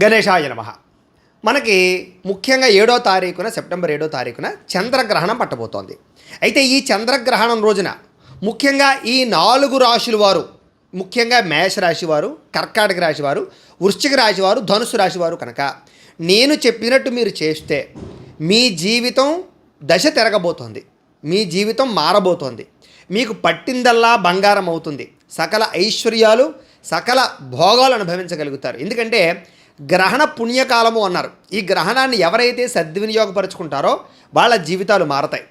గణేశాయ నమః. మనకి ముఖ్యంగా 7వ తారీఖున సెప్టెంబర్ 7వ తారీఖున చంద్రగ్రహణం పట్టబోతోంది. అయితే ఈ చంద్రగ్రహణం రోజున ముఖ్యంగా ఈ 4 రాశుల వారు, ముఖ్యంగా మేషరాశి వారు, కర్కాటక రాశి వారు, వృశ్చిక రాశి వారు, ధనుసు రాశి వారు కనుక నేను చెప్పినట్టు మీరు చేస్తే మీ జీవితం దశ తిరగబోతోంది, మీ జీవితం మారబోతోంది, మీకు పట్టిందల్లా బంగారం అవుతుంది, సకల ఐశ్వర్యాలు సకల భోగాలు అనుభవించగలుగుతారు. ఎందుకంటే గ్రహణ పుణ్యకాలము అన్నారు. ఈ గ్రహణాన్ని ఎవరైతే సద్వినియోగపరుచుకుంటారో వాళ్ళ జీవితాలు మారతాయి.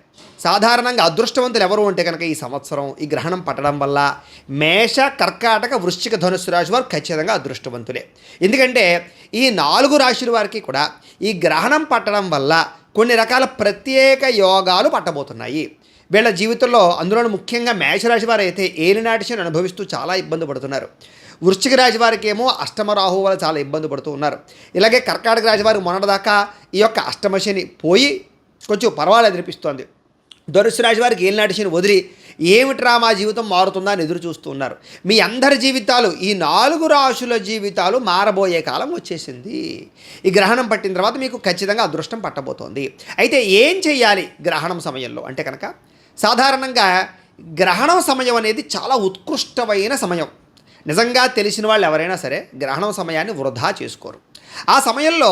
సాధారణంగా అదృష్టవంతులు ఎవరు అంటే కనుక ఈ సంవత్సరం ఈ గ్రహణం పట్టడం వల్ల మేష, కర్కాటక, వృశ్చిక, ధనుస్సు రాశి వారు ఖచ్చితంగా అదృష్టవంతులే. ఎందుకంటే ఈ 4 రాశుల వారికి కూడా ఈ గ్రహణం పట్టడం వల్ల కొన్ని రకాల ప్రత్యేక యోగాలు పట్టబోతున్నాయి వీళ్ళ జీవితంలో. అందులోనూ ముఖ్యంగా మేషరాశి వారు అయితే ఏలినాటి శని అనుభవిస్తూ చాలా ఇబ్బంది పడుతున్నారు. వృశ్చిక రాశి వారికి ఏమో అష్టమ రాహు వల్ల చాలా ఇబ్బంది పడుతూ ఉన్నారు. ఇలాగే కర్కాటక రాశి వారికి మొన్నటిదాకా ఈ యొక్క అష్టమ శని పోయి కొంచెం పర్వాలేదు అనిపిస్తోంది. ధనుస్సు రాశి వారికి ఏలినాటి శని వదిలి ఏమిట్రా మా జీవితం మారుతుందా అని ఎదురు చూస్తూ ఉన్నారు. మీ అందరి జీవితాలు, ఈ 4 రాశుల జీవితాలు మారబోయే కాలం వచ్చేసింది. ఈ గ్రహణం పట్టిన తర్వాత మీకు ఖచ్చితంగా అదృష్టం పట్టబోతోంది. అయితే ఏం చేయాలి గ్రహణం సమయంలో అంటే కనుక, సాధారణంగా గ్రహణం సమయం అనేది చాలా ఉత్కృష్టమైన సమయం. నిజంగా తెలిసిన వాళ్ళు ఎవరైనా సరే గ్రహణం సమయాన్ని వృధా చేసుకోరు. ఆ సమయంలో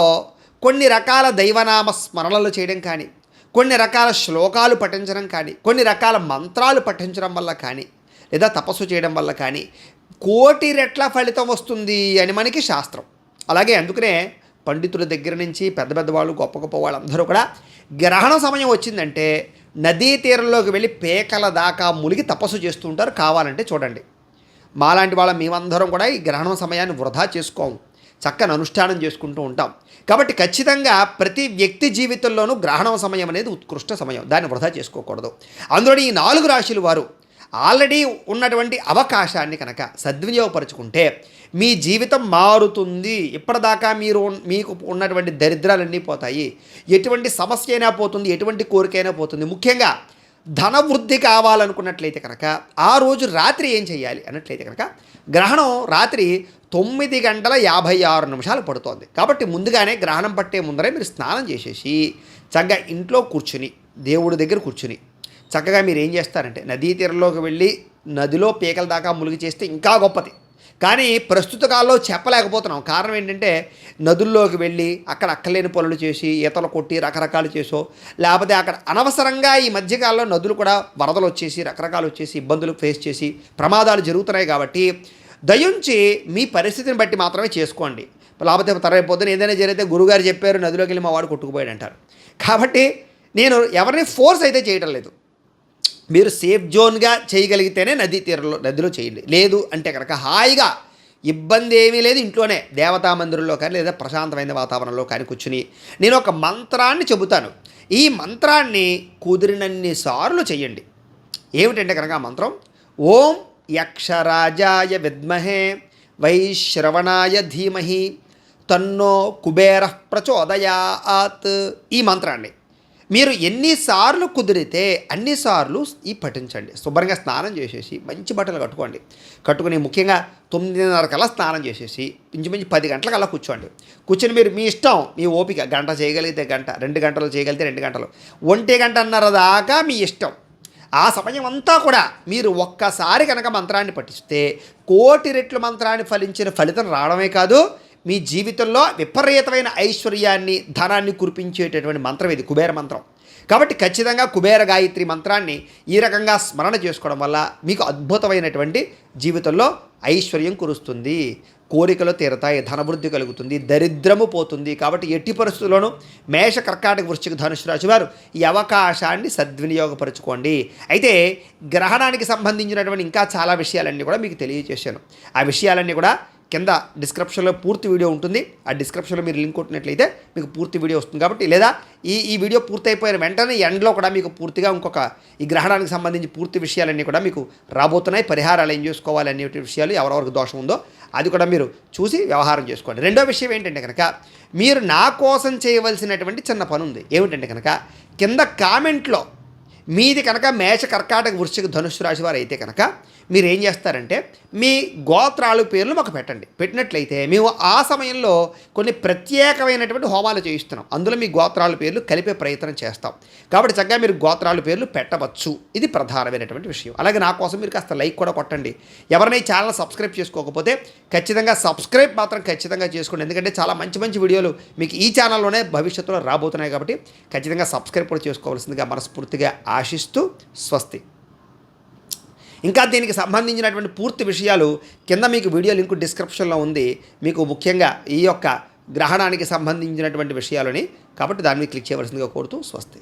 కొన్ని రకాల దైవనామ స్మరణలు చేయడం కానీ, కొన్ని రకాల శ్లోకాలు పఠించడం కానీ, కొన్ని రకాల మంత్రాలు పఠించడం వల్ల కానీ, లేదా తపస్సు చేయడం వల్ల కానీ కోటి రెట్ల ఫలితం వస్తుంది అని మనకి శాస్త్రం. అలాగే అందుకనే పండితుల దగ్గర నుంచి పెద్ద పెద్ద వాళ్ళు, గొప్ప గొప్ప వాళ్ళందరూ కూడా గ్రహణ సమయం వచ్చిందంటే నదీ తీరంలోకి వెళ్ళి పేకల దాకా మునిగి తపస్సు చేస్తూ ఉంటారు. కావాలంటే చూడండి. మాలాంటి వాళ్ళ మేమందరం కూడా ఈ గ్రహణం సమయాన్ని వృధా చేసుకోము, చక్కని అనుష్ఠానం చేసుకుంటూ ఉంటాం. కాబట్టి ఖచ్చితంగా ప్రతి వ్యక్తి జీవితంలోనూ గ్రహణం సమయం అనేది ఉత్కృష్ట సమయం, దాన్ని వృధా చేసుకోకూడదు. అందులో ఈ 4 రాశుల వారు ఆల్రెడీ ఉన్నటువంటి అవకాశాన్ని కనుక సద్వినియోగపరుచుకుంటే మీ జీవితం మారుతుంది. ఇప్పటిదాకా మీకు ఉన్నటువంటి దరిద్రాలన్నీ పోతాయి, ఎటువంటి సమస్య అయినా పోతుంది, ఎటువంటి కోరికైనా పోతుంది. ముఖ్యంగా ధనవృద్ధి కావాలనుకున్నట్లయితే కనుక ఆ రోజు రాత్రి ఏం చేయాలి అన్నట్లయితే కనుక, గ్రహణం రాత్రి 9:56 పడుతోంది. కాబట్టి ముందుగానే గ్రహణం పట్టే ముందరే మీరు స్నానం చేసేసి చక్కగా ఇంట్లో కూర్చుని, దేవుడి దగ్గర కూర్చుని చక్కగా మీరు ఏం చేస్తారంటే నదీ తీరంలోకి వెళ్ళి నదిలో పీకల దాకా మునిగి చేస్తే ఇంకా గొప్పది. కానీ ప్రస్తుత కాలంలో చెప్పలేకపోతున్నాం. కారణం ఏంటంటే నదుల్లోకి వెళ్ళి అక్కడ అక్కలేని పనులు చేసి, ఈతలు కొట్టి రకరకాలు చేసో, లేకపోతే అక్కడ అనవసరంగా ఈ మధ్యకాలంలో నదులు కూడా వరదలు వచ్చేసి రకరకాలు వచ్చేసి ఇబ్బందులు ఫేస్ చేసి ప్రమాదాలు జరుగుతున్నాయి. కాబట్టి దయించి మీ పరిస్థితిని బట్టి మాత్రమే చేసుకోండి. లేకపోతే తర్వాత పొద్దున ఏదైనా జరిగితే గురుగారు చెప్పారు నదిలోకి వెళ్ళి మా వాడు కొట్టుకుపోయాడు అంటారు. కాబట్టి నేను ఎవరిని ఫోర్స్ అయితే చేయడం లేదు. మీరు సేఫ్ జోన్గా చేయగలిగితేనే నదిలో చేయండి. లేదు అంటే కనుక హాయిగా ఇబ్బంది ఏమీ లేదు, ఇంట్లోనే దేవతా మందిరంలో కానీ లేదా ప్రశాంతమైన వాతావరణంలో కానీ కూర్చుని నేను ఒక మంత్రాన్ని చెబుతాను. ఈ మంత్రాన్ని కుదిరినన్ని సార్లు చేయండి. ఏమిటంటే కనుక ఆ మంత్రం ఓం యక్షరాజాయ విద్మహే వైశ్రవణాయ ధీమహి తన్నో కుబేర ప్రచోదయాత్. ఈ మంత్రాన్ని మీరు ఎన్నిసార్లు కుదిరితే అన్నిసార్లు ఈ పఠించండి. శుభ్రంగా స్నానం చేసేసి మంచి బట్టలు కట్టుకుని ముఖ్యంగా 9:30 కల్లా స్నానం చేసేసి ఇంచుమించు 10 గంటలకల్లా కూర్చొని మీరు మీ ఇష్టం, మీ ఓపిక, గంట చేయగలిగితే గంట, 2 గంటలు చేయగలిగితే 2 గంటలు, 1 గంటన్నర దాకా మీ ఇష్టం. ఆ సమయం అంతా కూడా మీరు ఒక్కసారి కనుక మంత్రాన్ని పఠిస్తే కోటి రెట్లు మంత్రాన్ని ఫలించిన ఫలితం రావడమే కాదు, మీ జీవితంలో విపరీతమైన ఐశ్వర్యాన్ని, ధనాన్ని కురిపించేటటువంటి మంత్రం ఇది, కుబేర మంత్రం. కాబట్టి ఖచ్చితంగా కుబేర గాయత్రి మంత్రాన్ని ఈ రకంగా స్మరణ చేసుకోవడం వల్ల మీకు అద్భుతమైనటువంటి జీవితంలో ఐశ్వర్యం కురుస్తుంది, కోరికలు తీరతాయి, ధనవృద్ధి కలుగుతుంది, దరిద్రము పోతుంది. కాబట్టి ఎట్టి పరిస్థితుల్లోనూ మేష, కర్కాటక, వృశ్చిక, ధనుసు రాశి వారు ఈ అవకాశాన్ని సద్వినియోగపరచుకోండి. అయితే గ్రహణానికి సంబంధించినటువంటి ఇంకా చాలా విషయాలన్నీ కూడా మీకు తెలియజేశాను. ఆ విషయాలన్నీ కూడా కింద డిస్క్రిప్షన్లో పూర్తి వీడియో ఉంటుంది. ఆ డిస్క్రిప్షన్లో మీరు లింక్ కొట్టినట్లయితే మీకు పూర్తి వీడియో వస్తుంది. కాబట్టి లేదా ఈ వీడియో పూర్తయిపోయిన వెంటనే ఎండ్లో కూడా మీకు పూర్తిగా ఇంకొక ఈ గ్రహణానికి సంబంధించి పూర్తి విషయాలన్నీ కూడా మీకు రాబోతున్నాయి. పరిహారాలు ఏం చేసుకోవాలి అనే విషయాలు, ఎవరెవరికి దోషం ఉందో అది కూడా మీరు చూసి వ్యవహారం చేసుకోండి. రెండో విషయం ఏంటంటే కనుక, మీరు నా కోసం చేయవలసినటువంటి చిన్న పని ఉంది. ఏమిటంటే కనుక కింద కామెంట్లో మీది కనుక మేష కర్కాటక వృశ్చిక ధనుస్సు రాశి వారు అయితే కనుక మీరు ఏం చేస్తారంటే మీ గోత్రాలు పేర్లు మాకు పెట్టండి. పెట్టినట్లయితే మేము ఆ సమయంలో కొన్ని ప్రత్యేకమైనటువంటి హోమాలు చేయిస్తున్నాం. అందులో మీ గోత్రాల పేర్లు కలిపే ప్రయత్నం చేస్తాం. కాబట్టి చక్కగా మీరు గోత్రాల పేర్లు పెట్టవచ్చు. ఇది ప్రధానమైనటువంటి విషయం. అలాగే నా కోసం మీరు కాస్త లైక్ కూడా కొట్టండి. ఎవరైనా ఈ ఛానల్ సబ్స్క్రైబ్ చేసుకోకపోతే ఖచ్చితంగా సబ్స్క్రైబ్ మాత్రం ఖచ్చితంగా చేసుకోండి. ఎందుకంటే చాలా మంచి మంచి వీడియోలు మీకు ఈ ఛానల్లోనే భవిష్యత్తులో రాబోతున్నాయి. కాబట్టి ఖచ్చితంగా సబ్స్క్రైబ్ కూడా చేసుకోవాల్సిందిగా మనస్ఫూర్తిగా ఆశిస్తూ స్వస్తి. ఇంకా దీనికి సంబంధించినటువంటి పూర్తి విషయాలు కింద మీకు వీడియో లింక్ డిస్క్రిప్షన్లో ఉంది. మీకు ముఖ్యంగా ఈ యొక్క గ్రహణానికి సంబంధించినటువంటి విషయాలని, కాబట్టి దాన్ని క్లిక్ చేయవలసిందిగా కోరుతూ స్వస్తి.